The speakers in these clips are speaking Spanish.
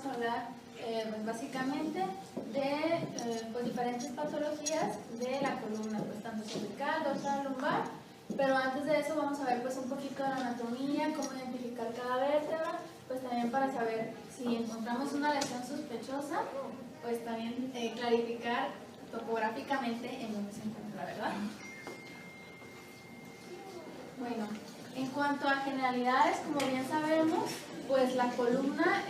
a hablar pues básicamente de pues diferentes patologías de la columna, pues tanto cervical, dorsal, lumbar. Pero antes de eso vamos a ver pues un poquito de la anatomía, cómo identificar cada vértebra, pues también para saber si encontramos una lesión sospechosa, pues también clarificar topográficamente en dónde se encuentra, ¿verdad? Bueno, en cuanto a generalidades, como bien sabemos, pues la columna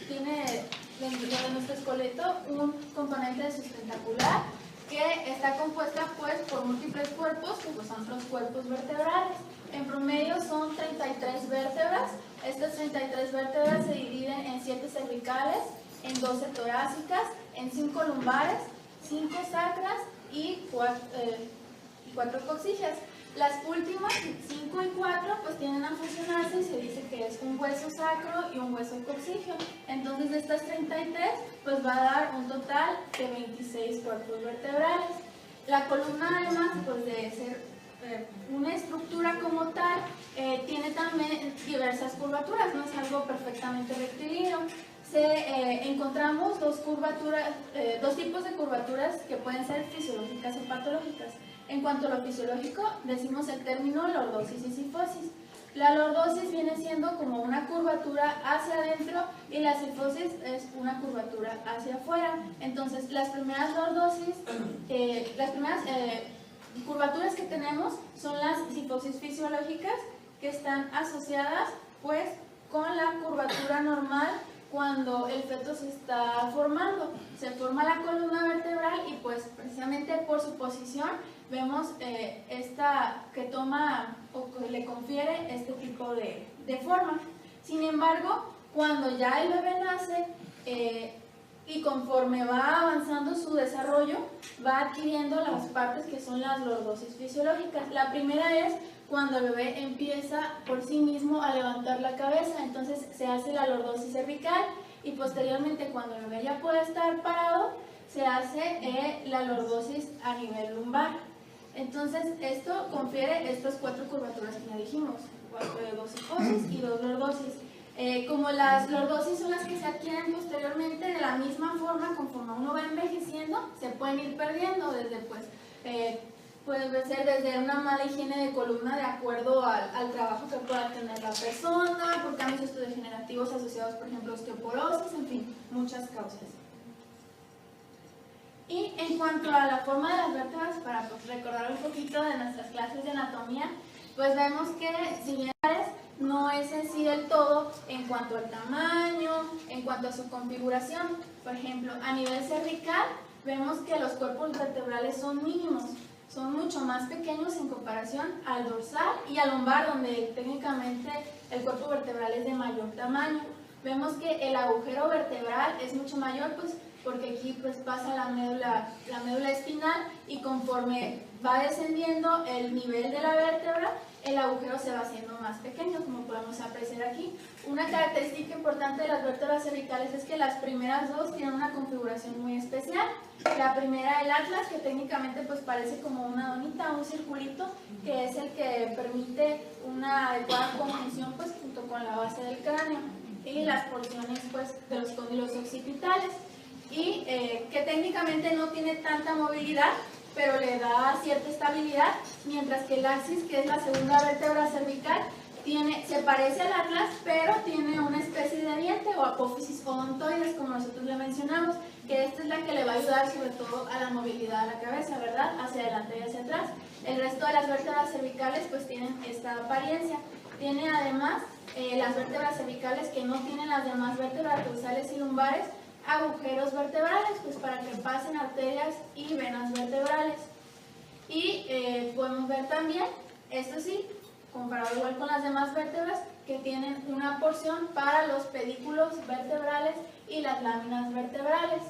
tiene dentro de nuestro esqueleto un componente de sustentacular que está compuesta pues por múltiples cuerpos, que pues son los cuerpos vertebrales. En promedio son 33 vértebras. Estas 33 vértebras se dividen en 7 cervicales, en 12 torácicas, en 5 lumbares, 5 sacras y 4 coxígeas. Las últimas 5 y 4 pues tienden a fusionarse y se dice que es un hueso sacro y un hueso coxígeo. Entonces de estas 33 pues va a dar un total de 26 cuerpos vertebrales. La columna además pues de ser una estructura como tal tiene también diversas curvaturas, no es algo perfectamente rectilíneo. Encontramos dos tipos de curvaturas que pueden ser fisiológicas o patológicas. En cuanto a lo fisiológico, decimos el término lordosis y sifosis. La lordosis viene siendo como una curvatura hacia adentro y la sifosis es una curvatura hacia afuera. Entonces, las primeras curvaturas que tenemos son las sifosis fisiológicas, que están asociadas pues con la curvatura normal cuando el feto se está formando. Se forma la columna vertebral y pues precisamente por su posición vemos esta que toma o que le confiere este tipo de forma. Sin embargo, cuando ya el bebé nace y conforme va avanzando su desarrollo, va adquiriendo las partes que son las lordosis fisiológicas. La primera es cuando el bebé empieza por sí mismo a levantar la cabeza, entonces se hace la lordosis cervical y posteriormente cuando el bebé ya puede estar parado, se hace la lordosis a nivel lumbar. Entonces esto confiere estas 4 curvaturas que ya dijimos, 2 sifosis y 2 lordosis. Como las lordosis son las que se adquieren posteriormente de la misma forma, conforme uno va envejeciendo, se pueden ir perdiendo desde puede ser desde una mala higiene de columna de acuerdo al trabajo que pueda tener la persona, por cambios osteodegenerativos asociados, por ejemplo, a osteoporosis, en fin, muchas causas. Y en cuanto a la forma de las vértebras, para pues, recordar un poquito de nuestras clases de anatomía, pues vemos que si bien no es en sí del todo en cuanto al tamaño, en cuanto a su configuración. Por ejemplo, a nivel cervical, vemos que los cuerpos vertebrales son mínimos, son mucho más pequeños en comparación al dorsal y al lumbar, donde técnicamente el cuerpo vertebral es de mayor tamaño. Vemos que el agujero vertebral es mucho mayor, pues porque aquí pues pasa la médula espinal y conforme va descendiendo el nivel de la vértebra, el agujero se va haciendo más pequeño, como podemos apreciar aquí. Una característica importante de las vértebras cervicales es que las primeras dos tienen una configuración muy especial. La primera, el atlas, que técnicamente pues parece como una donita, un circulito, que es el que permite una adecuada conjunción pues junto con la base del cráneo, y las porciones pues de los cóndilos occipitales, y que técnicamente no tiene tanta movilidad, pero le da cierta estabilidad, mientras que el axis, que es la segunda vértebra cervical, se parece al atlas, pero tiene una especie de diente o apófisis odontoides, como nosotros le mencionamos, que esta es la que le va a ayudar sobre todo a la movilidad de la cabeza, ¿verdad? Hacia adelante y hacia atrás. El resto de las vértebras cervicales pues tienen esta apariencia. Tiene además las vértebras cervicales que no tienen las demás vértebras dorsales y lumbares, agujeros vertebrales, pues para que pasen arterias y venas vertebrales. Y podemos ver también, esto sí, comparado igual con las demás vértebras, que tienen una porción para los pedículos vertebrales y las láminas vertebrales.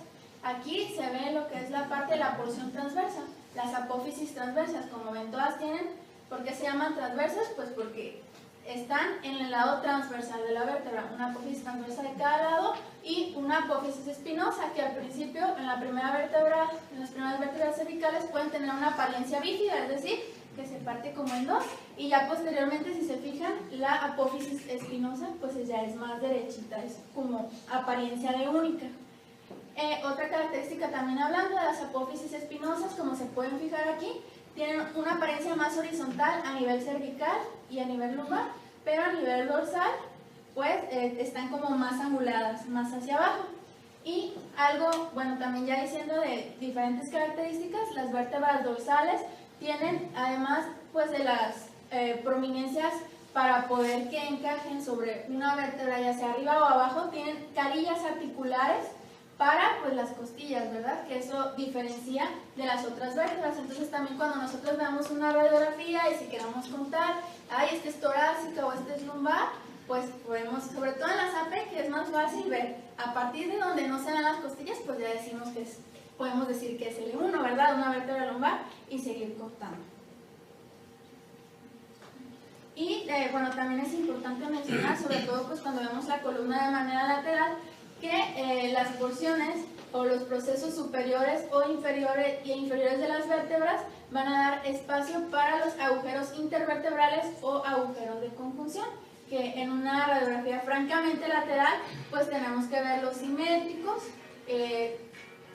Aquí se ve lo que es la parte de la porción transversa, las apófisis transversas, como ven todas tienen. ¿Por qué se llaman transversas? Pues porque están en el lado transversal de la vértebra, una apófisis transversa de cada lado y una apófisis espinosa, que al principio en las primeras vértebras cervicales pueden tener una apariencia bífida, es decir, que se parte como en dos, y ya posteriormente, si se fijan, la apófisis espinosa pues ya es más derechita, es como apariencia de única. Otra característica también hablando de las apófisis espinosas, como se pueden fijar aquí, tienen una apariencia más horizontal a nivel cervical y a nivel lumbar, pero a nivel dorsal pues están como más anguladas, más hacia abajo. Y algo, bueno, también ya diciendo de diferentes características, las vértebras dorsales tienen, además pues de las prominencias para poder que encajen sobre una vértebra, ya sea arriba o abajo, tienen carillas articulares para pues las costillas, ¿verdad? Que eso diferencia de las otras vértebras. Entonces también cuando nosotros veamos una radiografía y si queramos contar, ay, este es torácica o este es lumbar, pues podemos, sobre todo en las AP, que es más fácil ver, a partir de donde no se ven las costillas, pues ya decimos que es, podemos decir que es L1, ¿verdad? Una vértebra lumbar y seguir contando. Y bueno, también es importante mencionar, sobre todo pues cuando vemos la columna de manera lateral, que las porciones o los procesos superiores o inferiores de las vértebras van a dar espacio para los agujeros intervertebrales o agujeros de conjunción, que en una radiografía francamente lateral pues tenemos que verlos simétricos,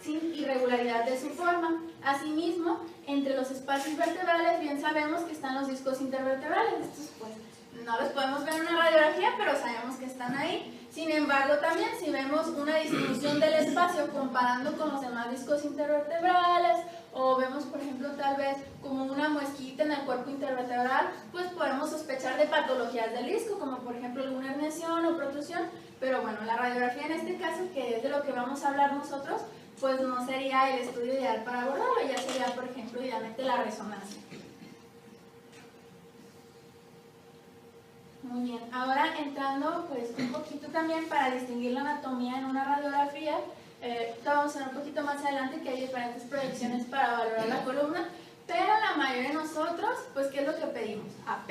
sin irregularidad de su forma. Asimismo, entre los espacios vertebrales bien sabemos que están los discos intervertebrales. Estos pues no los podemos ver en una radiografía, pero sabemos que están ahí. Sin embargo, también si vemos una disminución del espacio comparando con los demás discos intervertebrales, o vemos, por ejemplo, tal vez como una muesquita en el cuerpo intervertebral, pues podemos sospechar de patologías del disco, como por ejemplo alguna herniación o protrusión. Pero bueno, la radiografía en este caso, que es de lo que vamos a hablar nosotros, pues no sería el estudio ideal para abordarlo, ya sería, por ejemplo, idealmente la resonancia. Muy bien, ahora entrando pues un poquito también para distinguir la anatomía en una radiografía, vamos a ver un poquito más adelante que hay diferentes proyecciones para valorar la columna, pero la mayoría de nosotros, pues ¿qué es lo que pedimos? AP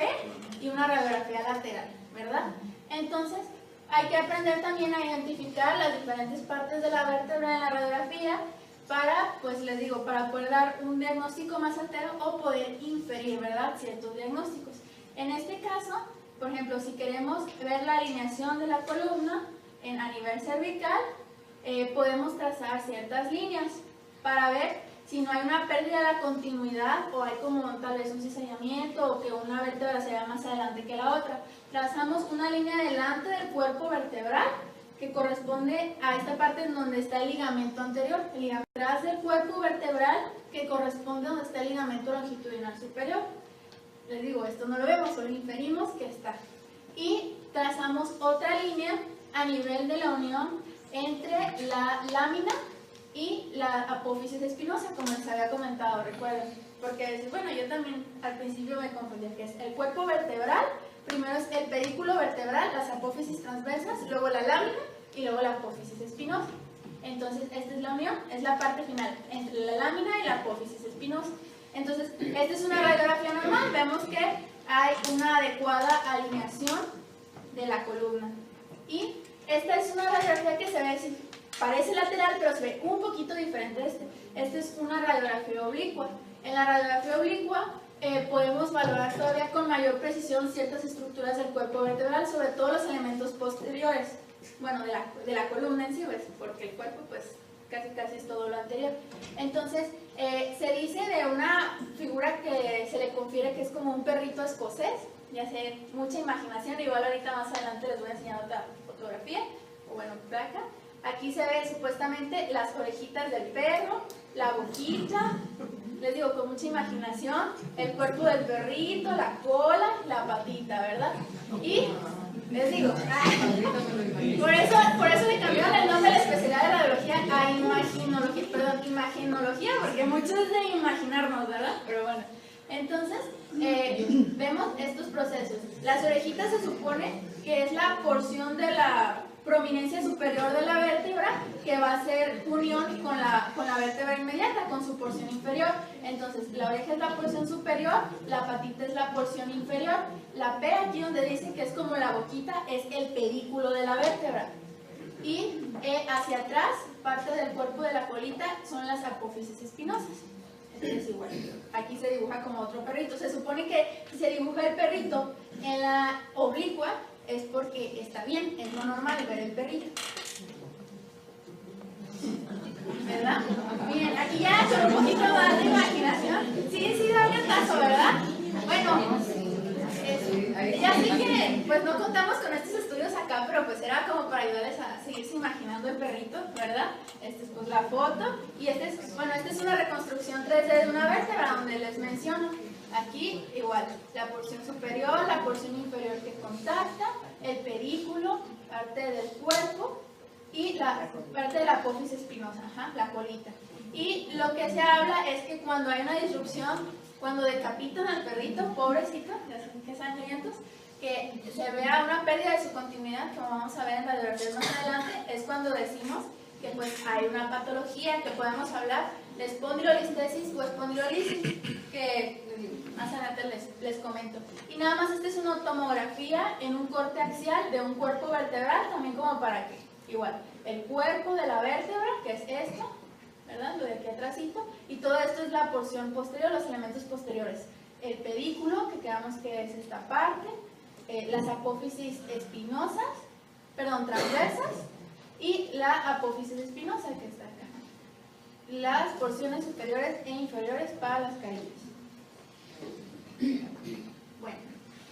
y una radiografía lateral, ¿verdad? Entonces, hay que aprender también a identificar las diferentes partes de la vértebra en la radiografía para, pues les digo, para poder dar un diagnóstico más certero o poder inferir, ¿verdad?, ciertos diagnósticos. En este caso, por ejemplo, si queremos ver la alineación de la columna a nivel cervical, podemos trazar ciertas líneas para ver si no hay una pérdida de la continuidad o hay como tal vez un cizallamiento o que una vértebra se vea más adelante que la otra. Trazamos una línea delante del cuerpo vertebral que corresponde a esta parte en donde está el ligamento anterior, el ligamento atrás del cuerpo vertebral que corresponde a donde está el ligamento longitudinal superior. Les digo, esto no lo vemos, solo inferimos que está. Y trazamos otra línea a nivel de la unión entre la lámina y la apófisis espinosa, como les había comentado, recuerden. Porque, bueno, yo también al principio me confundí, que es el cuerpo vertebral, primero es el pedículo vertebral, las apófisis transversas, luego la lámina y luego la apófisis espinosa. Entonces, esta es la unión, es la parte final entre la lámina y la apófisis espinosa. Entonces, esta es una radiografía normal, vemos que hay una adecuada alineación de la columna. Y esta es una radiografía que se ve, parece lateral, pero se ve un poquito diferente de este. Esta es una radiografía oblicua. En la radiografía oblicua podemos valorar todavía con mayor precisión ciertas estructuras del cuerpo vertebral, sobre todo los elementos posteriores, bueno, de la columna en sí, ¿ves? Porque el cuerpo pues casi es todo lo anterior. Entonces, se dice de una figura que se le confiere que es como un perrito escocés, ya sé, mucha imaginación, igual ahorita más adelante les voy a enseñar otra fotografía, o bueno, placa. Aquí se ve supuestamente las orejitas del perro, la boquita, les digo, con mucha imaginación, el cuerpo del perrito, la cola, la patita, ¿verdad? Y les digo, por eso le cambiaron el nombre a la especialidad de radiología a imagenología, porque mucho es de imaginarnos, ¿verdad? Pero bueno, entonces vemos estos procesos. Las orejitas se supone que es la porción de la prominencia superior de la vértebra que va a hacer unión con la vértebra inmediata, con su porción inferior. Entonces, la oreja es la porción superior, la patita es la porción inferior. La P, aquí donde dice que es como la boquita, es el pedículo de la vértebra. Y hacia atrás, parte del cuerpo de la colita, son las apófisis espinosas. Este es igual. Aquí se dibuja como otro perrito. Se supone que si se dibuja el perrito en la oblicua es porque está bien, es lo normal ver el perrito. ¿Verdad? Bien, aquí ya con un poquito más de imaginación. Sí, da un caso, ¿verdad? Bueno, ya sé que pues no contamos con estos estudios acá, pero pues era como para ayudarles a seguirse imaginando el perrito, ¿verdad? Esta es pues la foto y esta es una reconstrucción 3D de una vértebra donde les menciono. Aquí igual, la porción superior, la porción inferior que contacta, el pedículo, parte del cuerpo y la parte de la apófisis espinosa, la colita. Y lo que se habla es que cuando hay una disrupción, cuando decapitan al perrito, pobrecito, ya saben que sangrientos, que se vea una pérdida de su continuidad, como vamos a ver en radiografías más adelante, es cuando decimos que pues hay una patología que podemos hablar de espondilolistesis o espondilolisis, que más adelante les comento. Y nada más esta es una tomografía en un corte axial de un cuerpo vertebral, también como para que, igual, el cuerpo de la vértebra, que es esto, ¿verdad? Lo de aquí atrásito, y todo esto es la porción posterior, los elementos posteriores. El pedículo, que quedamos que es esta parte, las apófisis espinosas, transversas, y la apófisis espinosa, que está acá. Las porciones superiores e inferiores para las carillas. Bueno,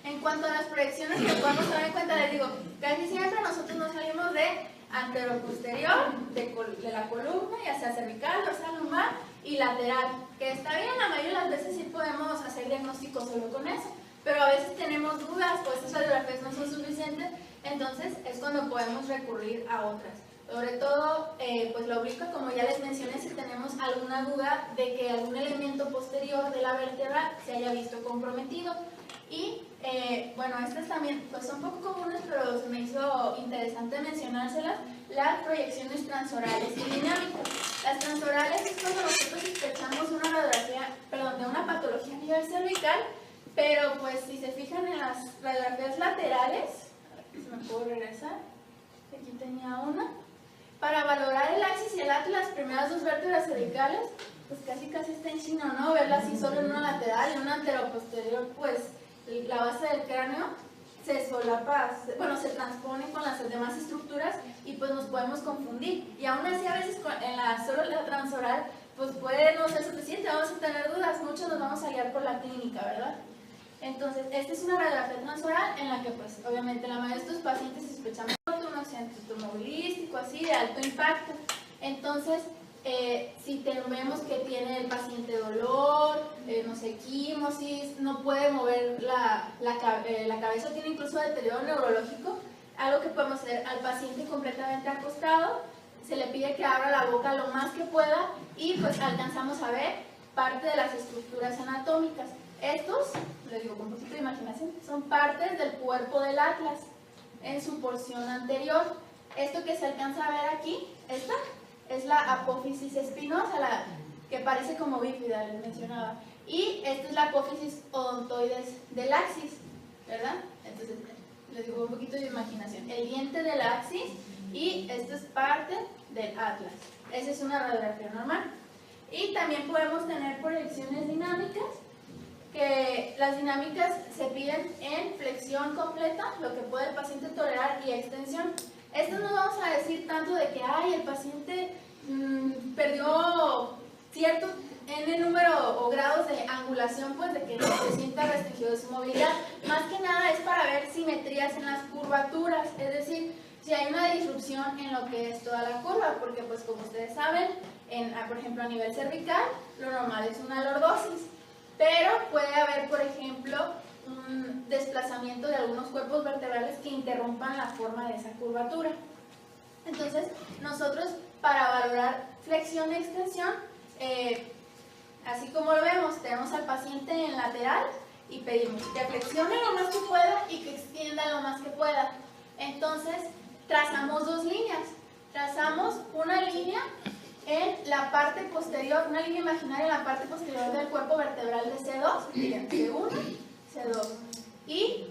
en cuanto a las proyecciones que podemos tomar en cuenta, les digo, casi siempre nosotros nos salimos de anteroposterior, de la columna, ya sea cervical, dorsal, lumbar y lateral, que está bien, la mayoría de las veces sí podemos hacer diagnóstico solo con eso, pero a veces tenemos dudas, pues estas radiografías no son suficientes, entonces es cuando podemos recurrir a otras. Sobre todo, pues la oblicua, como ya les mencioné, si tenemos alguna duda de que algún elemento posterior de la vértebra se haya visto comprometido. Y bueno, estas también pues son poco comunes, pero se me hizo interesante mencionárselas, las proyecciones transorales y dinámicas. Las transorales es cuando nosotros sospechamos una radiografía, de una patología a nivel cervical, pero pues si se fijan en las radiografías laterales, si me puedo regresar, aquí tenía una, para valorar el axis y el atlas, las primeras dos vértebras cervicales, pues casi está en chino, ¿no? Verla así solo en una lateral y una anteroposterior, pues la base del cráneo se solapa, se transpone con las demás estructuras y pues nos podemos confundir. Y aún así a veces solo la transoral pues puede no ser suficiente, vamos a tener dudas, muchos nos vamos a guiar por la clínica, ¿verdad? Entonces, esta es una radiografía transoral en la que pues obviamente la mayoría de estos pacientes sospechamos un accidente automovilístico, así de alto impacto. Entonces, si vemos que tiene el paciente dolor, no sé, quimosis, no puede mover la cabeza, tiene incluso deterioro neurológico, algo que podemos hacer al paciente completamente acostado, se le pide que abra la boca lo más que pueda y pues alcanzamos a ver parte de las estructuras anatómicas. Estos, les digo con un poquito de imaginación, son partes del cuerpo del atlas en su porción anterior. Esto que se alcanza a ver aquí, esta es la apófisis espinosa, la que parece como bífida, les mencionaba. Y esta es la apófisis odontoides del axis, ¿verdad? Entonces, les digo un poquito de imaginación. El diente del axis y esto es parte del atlas. Esa es una radiografía normal. Y también podemos tener proyecciones dinámicas, que las dinámicas se piden en flexión completa, lo que puede el paciente tolerar, y extensión. Esto no vamos a decir tanto de que el paciente perdió cierto n número o grados de angulación, pues de que no se sienta restringido de su movilidad. Más que nada es para ver simetrías en las curvaturas, es decir, si hay una disrupción en lo que es toda la curva, porque pues como ustedes saben, por ejemplo a nivel cervical, lo normal es una lordosis, pero puede haber, por ejemplo, un desplazamiento de algunos cuerpos vertebrales que interrumpan la forma de esa curvatura. Entonces, nosotros para valorar flexión y extensión, así como lo vemos, tenemos al paciente en lateral y pedimos que flexione lo más que pueda y que extienda lo más que pueda. Entonces, trazamos dos líneas. Trazamos una línea en la parte posterior, una línea imaginaria en la parte posterior del cuerpo vertebral de C2, miren, C1, C2, y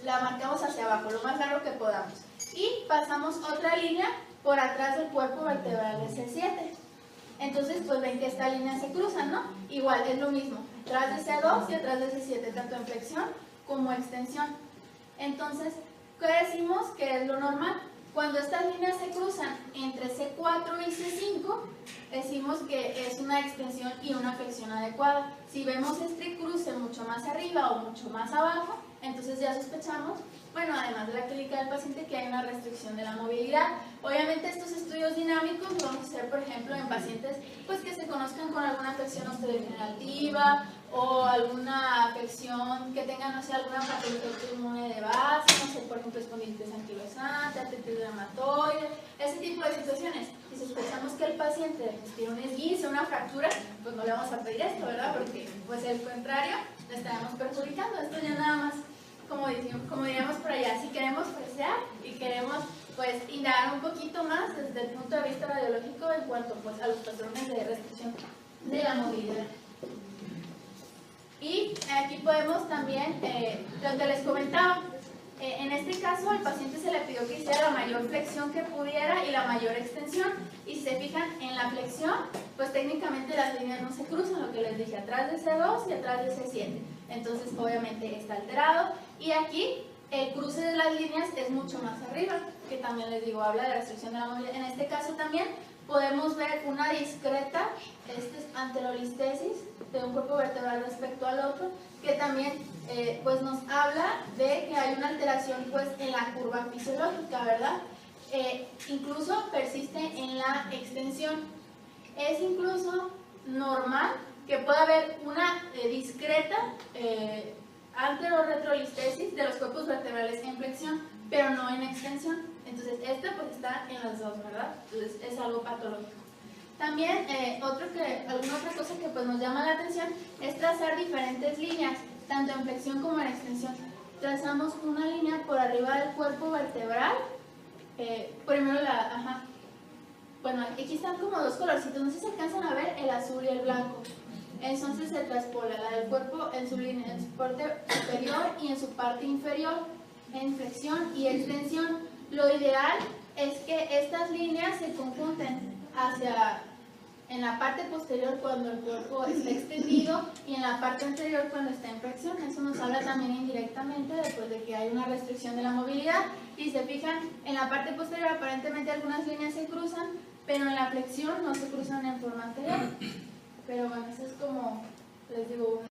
la marcamos hacia abajo, lo más largo que podamos. Y pasamos otra línea por atrás del cuerpo vertebral de C7. Entonces, pues ven que estas líneas se cruzan, ¿no? Igual, es lo mismo, atrás de C2 y atrás de C7, tanto en flexión como extensión. Entonces, ¿qué decimos que es lo normal? Cuando estas líneas se cruzan entre C4 y C5, decimos que es una extensión y una flexión adecuada. Si vemos este cruce mucho más arriba o mucho más abajo, entonces ya sospechamos, bueno, además de la clínica del paciente, que hay una restricción de la movilidad. Obviamente estos estudios dinámicos los vamos a hacer, por ejemplo, en pacientes pues, que se conozcan con alguna afección osteodegenerativa o alguna afección que tengan, no sé, alguna patología autoinmune de base, no sé, por ejemplo, espondilitis anquilosante, artritis reumatoide, ese tipo de situaciones. Si sospechamos que el paciente tiene un esguince, una fractura, pues no le vamos a pedir esto, ¿verdad? Porque, pues, al contrario, le estaremos perjudicando. Esto ya nada más, como diríamos por allá, si queremos fresear y queremos, pues, indagar un poquito más desde el punto de vista radiológico en cuanto, pues, a los patrones de restricción de la movilidad. Y aquí podemos también, lo que les comentaba, en este caso al paciente se le pidió que hiciera la mayor flexión que pudiera y la mayor extensión, y si se fijan en la flexión, pues técnicamente las líneas no se cruzan, lo que les dije, atrás de C2 y atrás de C7, entonces obviamente está alterado, y aquí el cruce de las líneas es mucho más arriba, que también les digo, habla de restricción de la movilidad. En este caso también podemos ver una discreta anterolistesis de un cuerpo vertebral respecto al otro, que también pues nos habla de que hay una alteración pues en la curva fisiológica, ¿verdad? Incluso persiste en la extensión. Es incluso normal que pueda haber una discreta anterorretrolistesis de los cuerpos vertebrales en flexión, pero no en extensión. Entonces, este pues está en las dos, ¿verdad? Entonces, es algo patológico. También, alguna otra cosa que pues nos llama la atención es trazar diferentes líneas, tanto en flexión como en extensión. Trazamos una línea por arriba del cuerpo vertebral, primero bueno, aquí están como dos colorcitos, no sé si se alcanzan a ver el azul y el blanco. Entonces se traspola la del cuerpo en su línea, en su parte superior y en su parte inferior, en flexión y extensión. Lo ideal es que estas líneas se conjunten en la parte posterior cuando el cuerpo está extendido y en la parte anterior cuando está en flexión. Eso nos habla también indirectamente después de que hay una restricción de la movilidad. Y se fijan, en la parte posterior aparentemente algunas líneas se cruzan, pero en la flexión no se cruzan en forma anterior. Pero bueno, eso es como, les digo,